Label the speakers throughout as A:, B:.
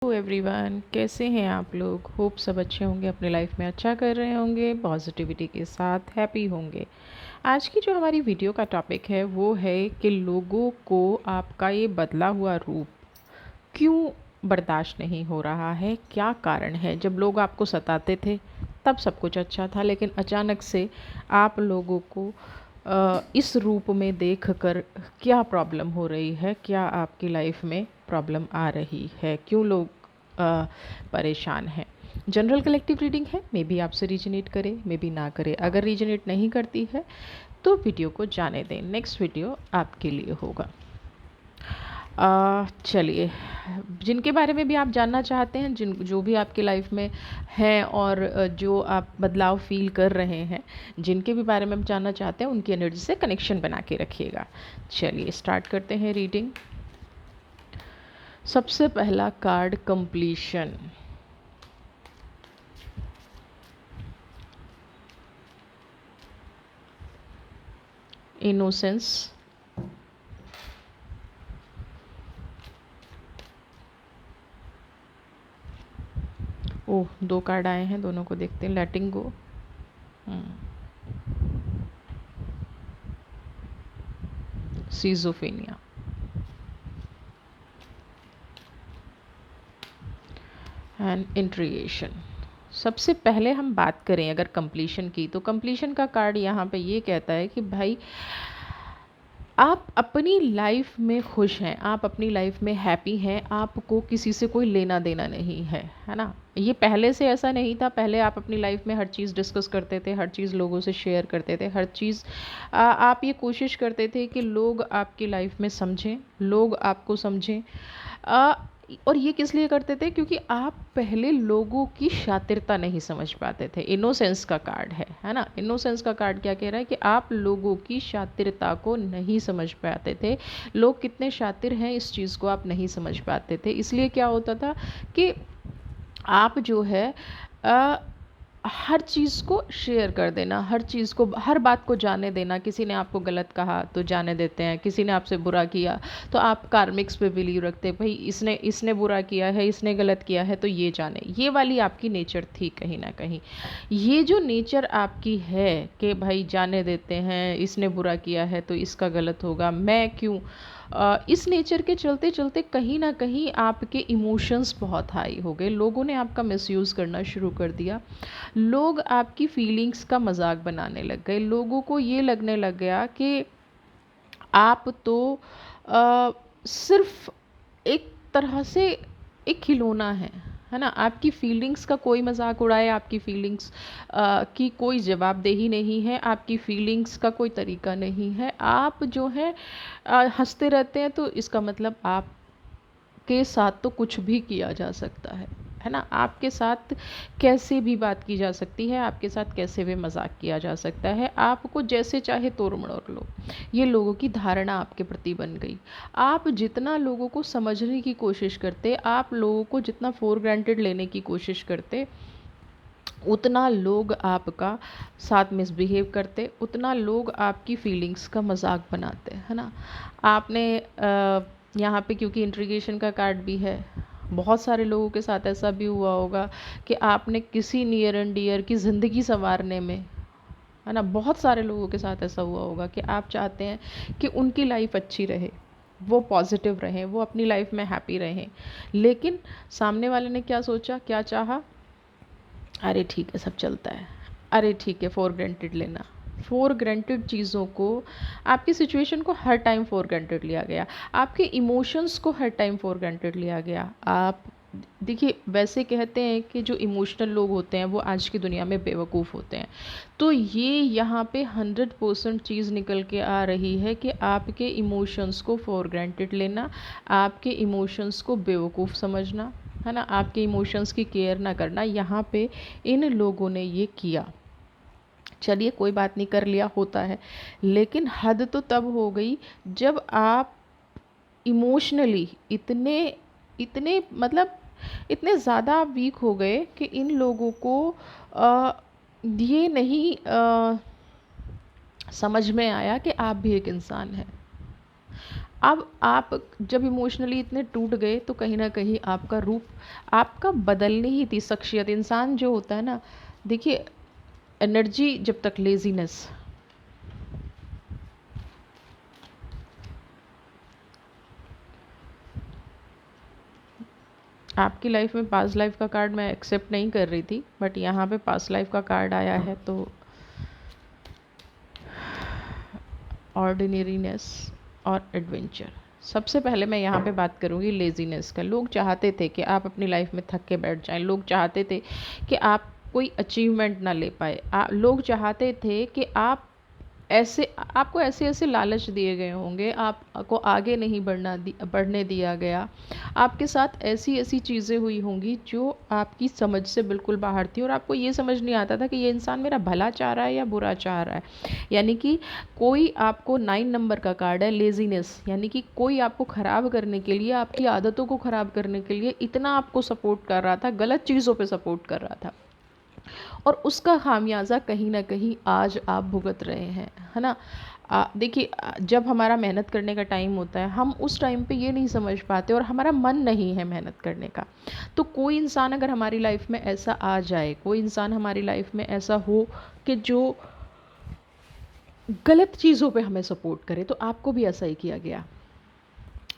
A: Hello everyone, कैसे हैं आप लोग। होप सब अच्छे होंगे, अपने लाइफ में अच्छा कर रहे होंगे, पॉजिटिविटी के साथ हैप्पी होंगे। आज की जो हमारी वीडियो का टॉपिक है वो है कि लोगों को आपका ये बदला हुआ रूप क्यों बर्दाश्त नहीं हो रहा है, क्या कारण है। जब लोग आपको सताते थे तब सब कुछ अच्छा था, लेकिन अचानक से आप लोगों को इस रूप में देखकर क्या प्रॉब्लम हो रही है, क्या आपकी लाइफ में प्रॉब्लम आ रही है, क्यों लोग परेशान हैं। जनरल कलेक्टिव रीडिंग है, मे बी आपसे रीजनेट करे, मे बी ना करे। अगर रीजनेट नहीं करती है तो वीडियो को जाने दें, नेक्स्ट वीडियो आपके लिए होगा। चलिए, जिनके बारे में भी आप जानना चाहते हैं, जो भी आपकी लाइफ में हैं और जो आप बदलाव फील कर रहे हैं, जिनके भी बारे में आप जानना चाहते हैं, उनकी एनर्जी से कनेक्शन बना के रखिएगा। चलिए स्टार्ट करते हैं रीडिंग। सबसे पहला कार्ड कंप्लीशन। इनोसेंस, ओह दो कार्ड आए हैं, दोनों को देखते हैं। लेटिंग गो, सीजोफेनिया, एंड इंट्रिगेशन। सबसे पहले हम बात करें अगर कंप्लीशन की, तो कंप्लीशन का कार्ड यहाँ पे ये कहता है कि भाई आप अपनी लाइफ में खुश हैं, आप अपनी लाइफ में हैप्पी हैं, आपको किसी से कोई लेना देना नहीं है ना। ये पहले से ऐसा नहीं था। पहले आप अपनी लाइफ में हर चीज़ डिस्कस करते थे, हर चीज़ लोगों से शेयर करते थे, हर चीज़ आप ये कोशिश करते थे कि लोग आपकी लाइफ में समझें, लोग आपको समझें। और ये किस लिए करते थे, क्योंकि आप पहले लोगों की शातिरता नहीं समझ पाते थे। इनोसेंस का कार्ड है ना। इनोसेंस का कार्ड क्या कह रहा है कि आप लोगों की शातिरता को नहीं समझ पाते थे। लोग कितने शातिर हैं इस चीज़ को आप नहीं समझ पाते थे। इसलिए क्या होता था कि आप जो है हर चीज़ को शेयर कर देना, हर चीज़ को, हर बात को जाने देना। किसी ने आपको गलत कहा तो जाने देते हैं, किसी ने आपसे बुरा किया तो आप कार्मिक्स पे बिलीव रखते हैं, भाई इसने इसने बुरा किया है, इसने गलत किया है तो ये जाने। ये वाली आपकी नेचर थी कहीं ना कहीं। ये जो नेचर आपकी है कि भाई जाने देते हैं, इसने बुरा किया है तो इसका गलत होगा, मैं क्यों, इस नेचर के चलते चलते कहीं ना कहीं आपके इमोशंस बहुत हाई हो गए। लोगों ने आपका मिसयूज़ करना शुरू कर दिया। लोग आपकी फीलिंग्स का मजाक बनाने लग गए। लोगों को ये लगने लग गया कि आप तो सिर्फ एक तरह से एक खिलौना है ना। आपकी फीलिंग्स का कोई मजाक उड़ाए, आपकी फीलिंग्स की कोई जवाबदेही नहीं है, आपकी फीलिंग्स का कोई तरीका नहीं है। आप जो है हंसते रहते हैं, तो इसका मतलब आप के साथ तो कुछ भी किया जा सकता है ना। आपके साथ कैसे भी बात की जा सकती है, आपके साथ कैसे भी मजाक किया जा सकता है, आपको जैसे चाहे तोड़ मरोड़ लो। ये लोगों की धारणा आपके प्रति बन गई। आप जितना लोगों को समझने की कोशिश करते, आप लोगों को जितना फॉर ग्रांटेड लेने की कोशिश करते, उतना लोग आपका साथ मिसबिहेव करते, उतना लोग आपकी फीलिंग्स का मजाक बनाते, है ना। आपने यहाँ पे क्योंकि इंट्रीगेशन का कार्ड भी है, बहुत सारे लोगों के साथ ऐसा भी हुआ होगा कि आपने किसी नियर एंड डियर की ज़िंदगी संवारने में, है ना, बहुत सारे लोगों के साथ ऐसा हुआ होगा कि आप चाहते हैं कि उनकी लाइफ अच्छी रहे, वो पॉजिटिव रहें, वो अपनी लाइफ में हैप्पी रहें, लेकिन सामने वाले ने क्या सोचा, क्या चाहा, अरे ठीक है सब चलता है, अरे ठीक है, फॉर ग्रांटेड लेना। फॉर ग्रांटेड चीज़ों को, आपकी सिचुएशन को हर टाइम फॉर ग्रांटेड लिया गया, आपके इमोशंस को हर टाइम फॉर ग्रांटेड लिया गया। आप देखिए, वैसे कहते हैं कि जो इमोशनल लोग होते हैं वो आज की दुनिया में बेवकूफ़ होते हैं। तो ये यहाँ पे 100% चीज़ निकल के आ रही है कि आपके इमोशंस को फॉर ग्रांटेड लेना, आपके इमोशंस को बेवकूफ़ समझना, है ना, आपके इमोशंस की केयर ना करना, यहाँ पे इन लोगों ने ये किया। चलिए कोई बात नहीं, कर लिया, होता है। लेकिन हद तो तब हो गई जब आप इमोशनली इतने इतने मतलब इतने ज़्यादा वीक हो गए कि इन लोगों को आ, ये नहीं समझ में आया कि आप भी एक इंसान हैं। अब आप जब इमोशनली इतने टूट गए तो कहीं न कहीं आपका रूप आपका बदलनी ही थी शख्सियत। इंसान जो होता है ना, देखिए एनर्जी जब तक लेज़ीनेस, आपकी लाइफ में पास्ट लाइफ का कार्ड मैं एक्सेप्ट नहीं कर रही थी, बट यहाँ पे पास्ट लाइफ का कार्ड आया है, तो ऑर्डिनरीनेस और एडवेंचर। सबसे पहले मैं यहाँ पे बात करूँगी लेज़ीनेस का। लोग चाहते थे कि आप अपनी लाइफ में थक के बैठ जाएं, लोग चाहते थे कि आप कोई अचीवमेंट ना ले पाए, लोग चाहते थे कि आप ऐसे आपको ऐसे ऐसे लालच दिए गए होंगे, आपको आगे नहीं बढ़ने दिया गया, आपके साथ ऐसी ऐसी चीज़ें हुई होंगी जो आपकी समझ से बिल्कुल बाहर थी, और आपको ये समझ नहीं आता था कि ये इंसान मेरा भला चाह रहा है या बुरा चाह रहा है। यानी कि कोई आपको 9 नंबर का कार्ड है लेज़ीनेस, यानी कि कोई आपको ख़राब करने के लिए, आपकी आदतों को ख़राब करने के लिए इतना आपको सपोर्ट कर रहा था, गलत चीज़ों पे सपोर्ट कर रहा था, और उसका खामियाजा कहीं ना कहीं आज आप भुगत रहे हैं, है ना। देखिए, जब हमारा मेहनत करने का टाइम होता है, हम उस टाइम पे ये नहीं समझ पाते और हमारा मन नहीं है मेहनत करने का। तो कोई इंसान अगर हमारी लाइफ में ऐसा आ जाए, कोई इंसान हमारी लाइफ में ऐसा हो कि जो गलत चीज़ों पे हमें सपोर्ट करे, तो आपको भी ऐसा ही किया गया।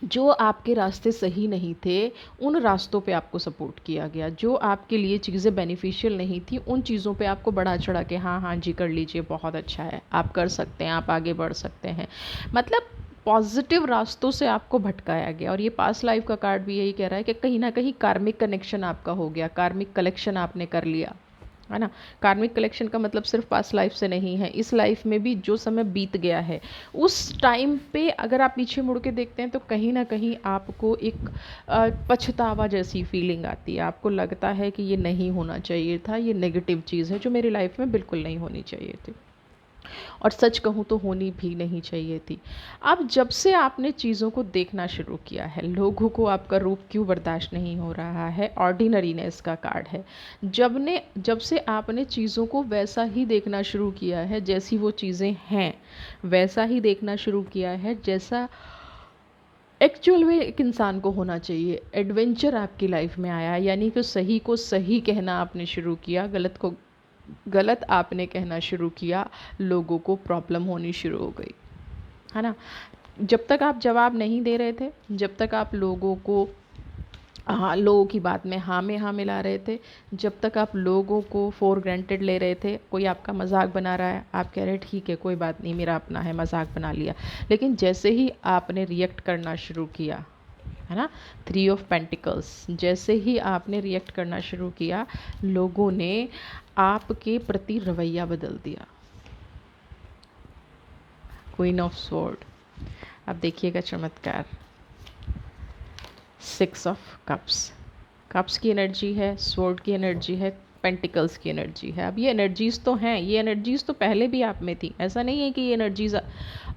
A: जो आपके रास्ते सही नहीं थे, उन रास्तों पे आपको सपोर्ट किया गया। जो आपके लिए चीज़ें बेनिफिशियल नहीं थी, उन चीज़ों पे आपको बढ़ा चढ़ा के हाँ हाँ जी कर लीजिए, बहुत अच्छा है, आप कर सकते हैं, आप आगे बढ़ सकते हैं, मतलब पॉजिटिव रास्तों से आपको भटकाया गया। और ये पास्ट लाइफ का कार्ड भी यही कह रहा है कि कहीं ना कहीं कार्मिक कनेक्शन आपका हो गया, कार्मिक कलेक्शन आपने कर लिया, है ना। कार्मिक कलेक्शन का मतलब सिर्फ पास्ट लाइफ से नहीं है, इस लाइफ में भी जो समय बीत गया है उस टाइम पे अगर आप पीछे मुड़ के देखते हैं तो कहीं ना कहीं आपको एक पछतावा जैसी फीलिंग आती है। आपको लगता है कि ये नहीं होना चाहिए था, ये नेगेटिव चीज़ है जो मेरी लाइफ में बिल्कुल नहीं होनी चाहिए थी, और सच कहूँ तो होनी भी नहीं चाहिए थी। अब जब से आपने चीज़ों को देखना शुरू किया है, लोगों को आपका रूप क्यों बर्दाश्त नहीं हो रहा है, ऑर्डिनरीनेस का कार्ड है। जब से आपने चीज़ों को वैसा ही देखना शुरू किया है, जैसी वो चीज़ें हैं वैसा ही देखना शुरू किया है जैसा एक्चुअल में एक इंसान को होना चाहिए। एडवेंचर आपकी लाइफ में आया, यानी कि सही को सही कहना आपने शुरू किया, गलत को गलत आपने कहना शुरू किया, लोगों को प्रॉब्लम होनी शुरू हो गई, है ना। जब तक आप जवाब नहीं दे रहे थे, जब तक आप लोगों को हाँ लोगों की बात में हाँ मिला रहे थे, जब तक आप लोगों को फॉर ग्रांटेड ले रहे थे, कोई आपका मजाक बना रहा है, आप कह रहे ठीक है कोई बात नहीं, मेरा अपना है, मजाक बना लिया। लेकिन जैसे ही आपने रिएक्ट करना शुरू किया, है ना, 3 ऑफ पेंटिकल्स, जैसे ही आपने रिएक्ट करना शुरू किया, लोगों ने आपके प्रति रवैया बदल दिया। क्वीन ऑफ स्वॉर्ड, अब देखिएगा चमत्कार। 6 ऑफ कप्स, कप्स की एनर्जी है, स्वॉर्ड की एनर्जी है, पेंटिकल्स की एनर्जी है। अब ये एनर्जीज़ तो हैं, ये एनर्जीज़ तो पहले भी आप में थी, ऐसा नहीं है कि ये एनर्जीज़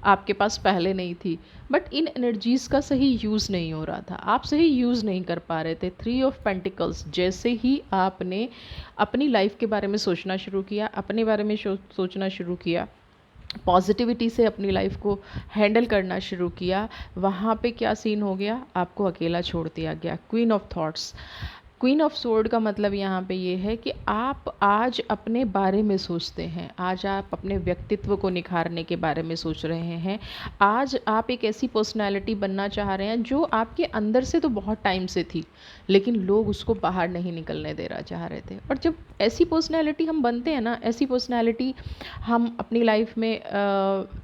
A: आपके पास पहले नहीं थी, बट इन एनर्जीज़ का सही यूज़ नहीं हो रहा था, आप सही यूज़ नहीं कर पा रहे थे। 3 ऑफ पेंटिकल्स, जैसे ही आपने अपनी लाइफ के बारे में सोचना शुरू किया, अपने बारे में सोचना शुरू किया, पॉजिटिविटी से अपनी लाइफ को हैंडल करना शुरू किया, वहाँ पे क्या सीन हो गया, आपको अकेला छोड़ दिया गया। Queen of thoughts, queen of sword का मतलब यहाँ पे ये है कि आप आज अपने बारे में सोचते हैं, आज आप अपने व्यक्तित्व को निखारने के बारे में सोच रहे हैं, आज आप एक ऐसी पर्सनालिटी बनना चाह रहे हैं जो आपके अंदर से तो बहुत टाइम से थी, लेकिन लोग उसको बाहर नहीं निकलने दे रहा चाह रहे थे। और जब ऐसी पर्सनालिटी हम बनते हैं ना, ऐसी पर्सनालिटी हम अपनी लाइफ में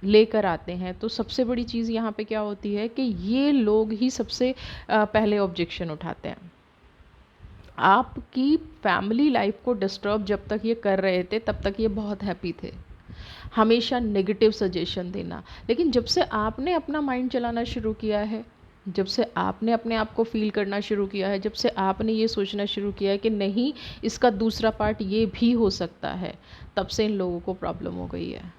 A: लेकर आते हैं, तो सबसे बड़ी चीज़ यहाँ पे क्या होती है कि ये लोग ही सबसे पहले ऑब्जेक्शन उठाते हैं। आपकी फैमिली लाइफ को डिस्टर्ब जब तक ये कर रहे थे, तब तक ये बहुत हैप्पी थे, हमेशा नेगेटिव सजेशन देना। लेकिन जब से आपने अपना माइंड चलाना शुरू किया है, जब से आपने अपने आप को फील करना शुरू किया है, जब से आपने ये सोचना शुरू किया है कि नहीं इसका दूसरा पार्ट ये भी हो सकता है, तब से इन लोगों को प्रॉब्लम हो गई है।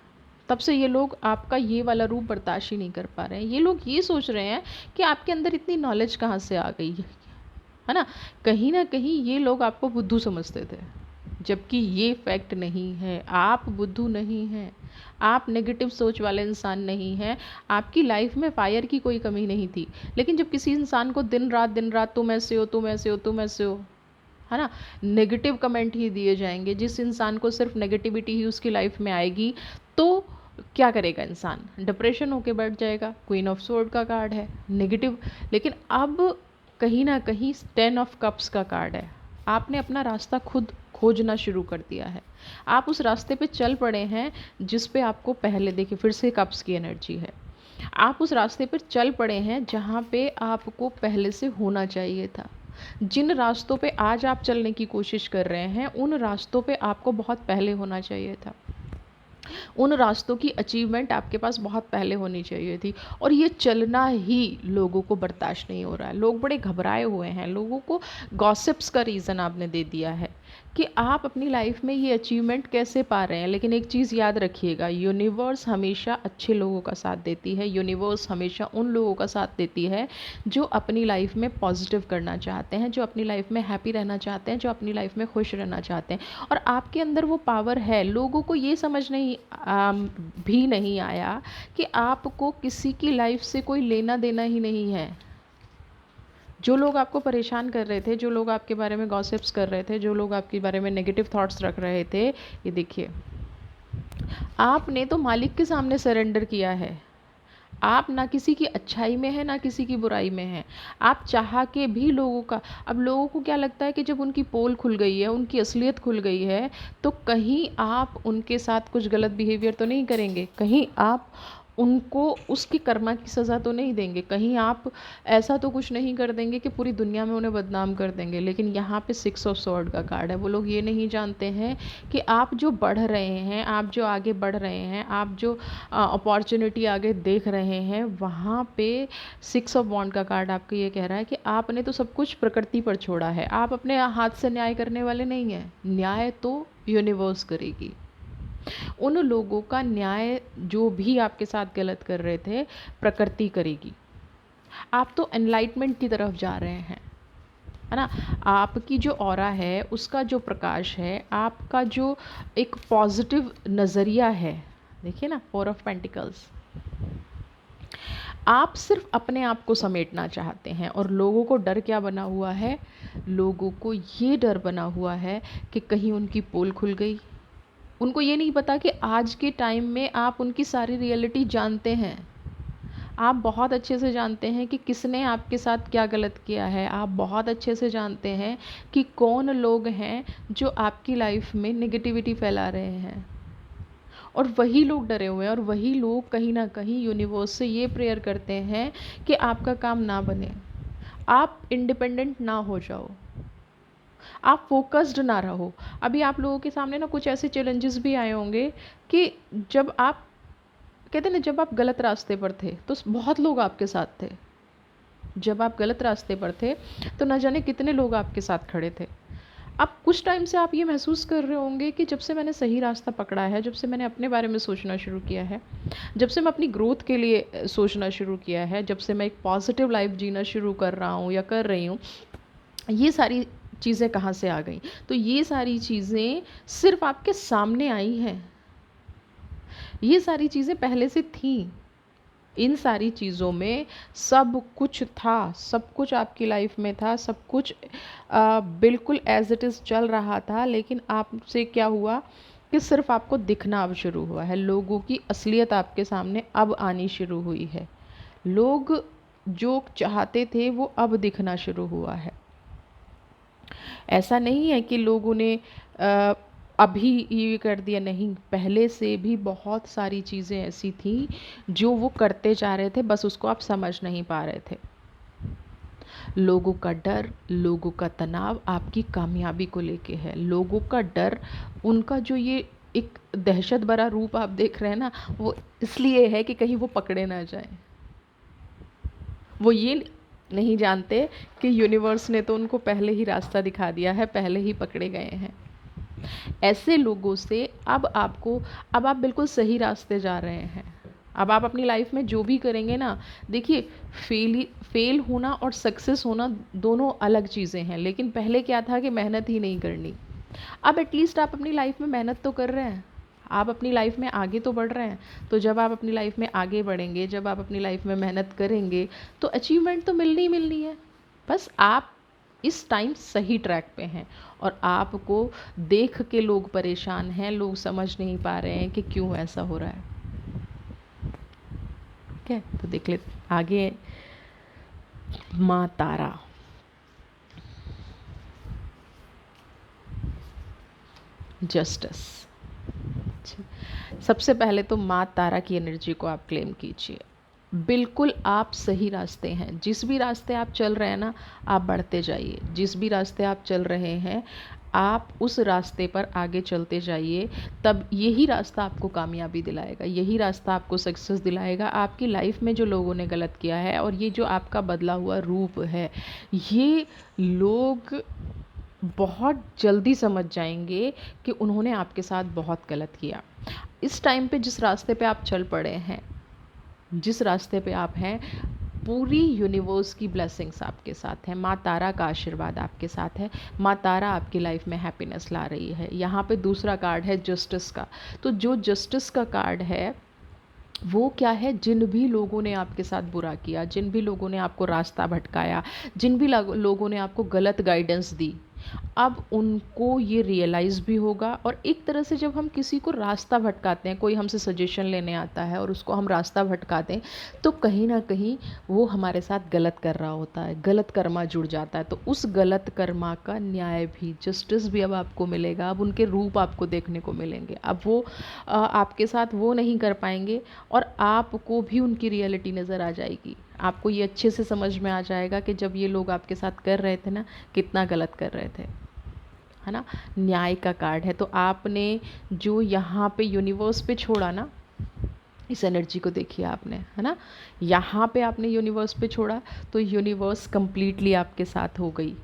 A: तब से ये लोग आपका ये वाला रूप बर्दाश्त ही नहीं कर पा रहे हैं। ये लोग ये सोच रहे हैं कि आपके अंदर इतनी नॉलेज कहाँ से आ गई है ना। कहीं ना कहीं ये लोग आपको बुद्धू समझते थे, जबकि ये फैक्ट नहीं है। आप बुद्धू नहीं हैं, आप नेगेटिव सोच वाले इंसान नहीं हैं। आपकी लाइफ में फायर की कोई कमी नहीं थी, लेकिन जब किसी इंसान को दिन रात तुम ऐसे हो, तुम ऐसे हो, तुम ऐसे हो, है ना, नेगेटिव कमेंट ही दिए जाएंगे, जिस इंसान को सिर्फ नेगेटिविटी ही उसकी लाइफ में आएगी, तो क्या करेगा इंसान? डिप्रेशन होके बैठ जाएगा। क्वीन ऑफ स्वॉर्ड का कार्ड है, नेगेटिव। लेकिन अब कहीं ना कहीं 10 ऑफ कप्स का कार्ड है। आपने अपना रास्ता खुद खोजना शुरू कर दिया है। आप उस रास्ते पे चल पड़े हैं जिस पे आपको पहले, देखिए फिर से कप्स की एनर्जी है, आप उस रास्ते पर चल पड़े हैं जहाँ पे आपको पहले से होना चाहिए था। जिन रास्तों पे आज आप चलने की कोशिश कर रहे हैं, उन रास्तों पे आपको बहुत पहले होना चाहिए था। उन रास्तों की अचीवमेंट आपके पास बहुत पहले होनी चाहिए थी, और ये चलना ही लोगों को बर्दाश्त नहीं हो रहा है। लोग बड़े घबराए हुए हैं, लोगों को गॉसिप्स का रीज़न आपने दे दिया है कि आप अपनी लाइफ में ये अचीवमेंट कैसे पा रहे हैं। लेकिन एक चीज़ याद रखिएगा, यूनिवर्स हमेशा अच्छे लोगों का साथ देती है। यूनिवर्स हमेशा उन लोगों का साथ देती है जो अपनी लाइफ में पॉजिटिव करना चाहते हैं, जो अपनी लाइफ में हैप्पी रहना चाहते हैं, जो अपनी लाइफ में खुश रहना चाहते हैं। और आपके अंदर वो पावर है। लोगों को ये समझ नहीं भी नहीं आया कि आपको किसी की लाइफ से कोई लेना देना ही नहीं है। जो लोग आपको परेशान कर रहे थे, जो लोग आपके बारे में गॉसिप्स कर रहे थे, जो लोग आपके बारे में नेगेटिव थॉट्स रख रहे थे, ये देखिए, आपने तो मालिक के सामने सरेंडर किया है। आप ना किसी की अच्छाई में है, ना किसी की बुराई में है। आप चाह के भी लोगों का, अब लोगों को क्या लगता है कि जब उनकी पोल खुल गई है, उनकी असलियत खुल गई है, तो कहीं आप उनके साथ कुछ गलत बिहेवियर तो नहीं करेंगे, कहीं आप उनको उसकी कर्मा की सज़ा तो नहीं देंगे, कहीं आप ऐसा तो कुछ नहीं कर देंगे कि पूरी दुनिया में उन्हें बदनाम कर देंगे। लेकिन यहाँ पे 6 ऑफ स्वॉर्ड का कार्ड है। वो लोग ये नहीं जानते हैं कि आप जो बढ़ रहे हैं, आप जो आगे बढ़ रहे हैं, आप जो अपॉर्चुनिटी आगे देख रहे हैं, वहाँ पे 6 ऑफ वॉन्ड का कार्ड आपको ये कह रहा है कि आपने तो सब कुछ प्रकृति पर छोड़ा है। आप अपने हाथ से न्याय करने वाले नहीं हैं, न्याय तो यूनिवर्स करेगी। उन लोगों का न्याय जो भी आपके साथ गलत कर रहे थे, प्रकृति करेगी। आप तो एनलाइटमेंट की तरफ जा रहे हैं, है ना। आपकी जो ऑरा है, उसका जो प्रकाश है, आपका जो एक पॉजिटिव नज़रिया है, देखिए ना, 4 ऑफ पेंटिकल्स। आप सिर्फ अपने आप को समेटना चाहते हैं, और लोगों को डर क्या बना हुआ है? लोगों को ये डर बना हुआ है कि कहीं उनकी पोल खुल गई। उनको ये नहीं पता कि आज के टाइम में आप उनकी सारी रियलिटी जानते हैं। आप बहुत अच्छे से जानते हैं कि किसने आपके साथ क्या गलत किया है। आप बहुत अच्छे से जानते हैं कि कौन लोग हैं जो आपकी लाइफ में नेगेटिविटी फैला रहे हैं, और वही लोग डरे हुए हैं, और वही लोग कहीं ना कहीं यूनिवर्स से ये प्रेयर करते हैं कि आपका काम ना बने, आप इंडिपेंडेंट ना हो जाओ, आप फोकस्ड ना रहो। अभी आप लोगों के सामने ना कुछ ऐसे चैलेंजेस भी आए होंगे कि जब आप, कहते हैं ना, जब आप गलत रास्ते पर थे तो बहुत लोग आपके साथ थे। जब आप गलत रास्ते पर थे तो न जाने कितने लोग आपके साथ खड़े थे। अब कुछ टाइम से आप ये महसूस कर रहे होंगे कि जब से मैंने सही रास्ता पकड़ा है, जब से मैंने अपने बारे में सोचना शुरू किया है, जब से मैं अपनी ग्रोथ के लिए सोचना शुरू किया है, जब से मैं एक पॉजिटिव लाइफ जीना शुरू कर रहा हूँ या कर रही हूँ, ये सारी चीज़ें कहाँ से आ गई? तो ये सारी चीज़ें सिर्फ आपके सामने आई हैं। ये सारी चीज़ें पहले से थीं। इन सारी चीज़ों में सब कुछ था, सब कुछ आपकी लाइफ में था, सब कुछ बिल्कुल एज इट इज़ चल रहा था। लेकिन आपसे क्या हुआ कि सिर्फ आपको दिखना अब शुरू हुआ है। लोगों की असलियत आपके सामने अब आनी शुरू हुई है। लोग जो चाहते थे वो अब दिखना शुरू हुआ है। ऐसा नहीं है कि लोगों ने अभी ये कर दिया, नहीं, पहले से भी बहुत सारी चीज़ें ऐसी थी जो वो करते जा रहे थे, बस उसको आप समझ नहीं पा रहे थे। लोगों का डर, लोगों का तनाव आपकी कामयाबी को लेके है। लोगों का डर, उनका जो ये एक दहशत भरा रूप आप देख रहे हैं ना, वो इसलिए है कि कहीं वो पकड़े ना जाए। वो ये नहीं जानते कि यूनिवर्स ने तो उनको पहले ही रास्ता दिखा दिया है, पहले ही पकड़े गए हैं। ऐसे लोगों से अब आप बिल्कुल सही रास्ते जा रहे हैं। अब आप अपनी लाइफ में जो भी करेंगे ना, देखिए, फेल होना और सक्सेस होना दोनों अलग चीज़ें हैं। लेकिन पहले क्या था कि मेहनत ही नहीं करनी। अब एटलीस्ट आप अपनी लाइफ में मेहनत तो कर रहे हैं, आप अपनी लाइफ में आगे तो बढ़ रहे हैं। तो जब आप अपनी लाइफ में आगे बढ़ेंगे, जब आप अपनी लाइफ में मेहनत करेंगे, तो अचीवमेंट तो मिलनी ही मिलनी है। बस आप इस टाइम सही ट्रैक पे हैं, और आपको देख के लोग परेशान हैं, लोग समझ नहीं पा रहे हैं कि क्यों ऐसा हो रहा है। ठीक है, तो देख ले आगे माँ तारा। जस्टिस। सबसे पहले तो माँ तारा की एनर्जी को आप क्लेम कीजिए। बिल्कुल आप सही रास्ते हैं, जिस भी रास्ते आप चल रहे हैं ना, आप बढ़ते जाइए। जिस भी रास्ते आप चल रहे हैं, आप उस रास्ते पर आगे चलते जाइए। तब यही रास्ता आपको कामयाबी दिलाएगा, यही रास्ता आपको सक्सेस दिलाएगा। आपकी लाइफ में जो लोगों ने गलत किया है, और ये जो आपका बदला हुआ रूप है, ये लोग बहुत जल्दी समझ जाएंगे कि उन्होंने आपके साथ बहुत गलत किया। इस टाइम पे जिस रास्ते पे आप चल पड़े हैं, जिस रास्ते पे आप हैं, पूरी यूनिवर्स की ब्लेसिंग्स आपके साथ है, माँ तारा का आशीर्वाद आपके साथ है। माँ तारा आपकी लाइफ में हैप्पीनेस ला रही है। यहाँ पे दूसरा कार्ड है जस्टिस का। तो जो जस्टिस का कार्ड है वो क्या है, जिन भी लोगों ने आपके साथ बुरा किया, जिन भी लोगों ने आपको रास्ता भटकाया, जिन भी लोगों ने आपको गलत गाइडेंस दी, अब उनको ये रियलाइज़ भी होगा। और एक तरह से जब हम किसी को रास्ता भटकाते हैं, कोई हमसे सजेशन लेने आता है और उसको हम रास्ता भटका दें, तो कहीं ना कहीं वो हमारे साथ गलत कर रहा होता है, गलत कर्मा जुड़ जाता है। तो उस गलत कर्मा का न्याय भी, जस्टिस भी अब आपको मिलेगा। अब उनके रूप आपको देखने को मिलेंगे। अब वो आपके साथ वो नहीं कर पाएंगे, और आपको भी उनकी रियलिटी नज़र आ जाएगी। आपको ये अच्छे से समझ में आ जाएगा कि जब ये लोग आपके साथ कर रहे थे ना, कितना गलत कर रहे थे, है ना। न्याय का कार्ड है। तो आपने जो यहाँ पे यूनिवर्स पे छोड़ा ना, इस एनर्जी को देखिए आपने, है ना, यहाँ पे आपने यूनिवर्स पे छोड़ा, तो यूनिवर्स कंप्लीटली आपके साथ हो गई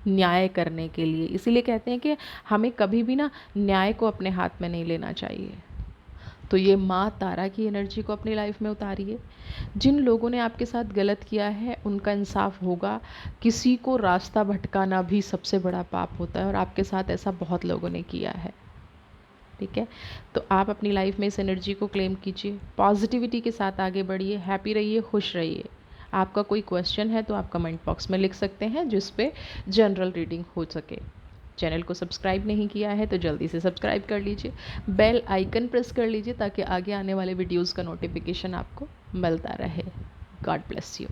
A: न्याय करने के लिए। इसीलिए कहते हैं कि हमें कभी भी ना न्याय को अपने हाथ में नहीं लेना चाहिए। तो ये माँ तारा की एनर्जी को अपनी लाइफ में उतारिए। जिन लोगों ने आपके साथ गलत किया है, उनका इंसाफ होगा। किसी को रास्ता भटकाना भी सबसे बड़ा पाप होता है, और आपके साथ ऐसा बहुत लोगों ने किया है। ठीक है, तो आप अपनी लाइफ में इस एनर्जी को क्लेम कीजिए, पॉजिटिविटी के साथ आगे बढ़िए, हैप्पी रहिए, खुश रहिए। आपका कोई क्वेश्चन है तो आप कमेंट बॉक्स में लिख सकते हैं, जिस पे जनरल रीडिंग हो सके। चैनल को सब्सक्राइब नहीं किया है तो जल्दी से सब्सक्राइब कर लीजिए, बेल आइकन प्रेस कर लीजिए, ताकि आगे आने वाले वीडियोज़ का नोटिफिकेशन आपको मिलता रहे। God bless you.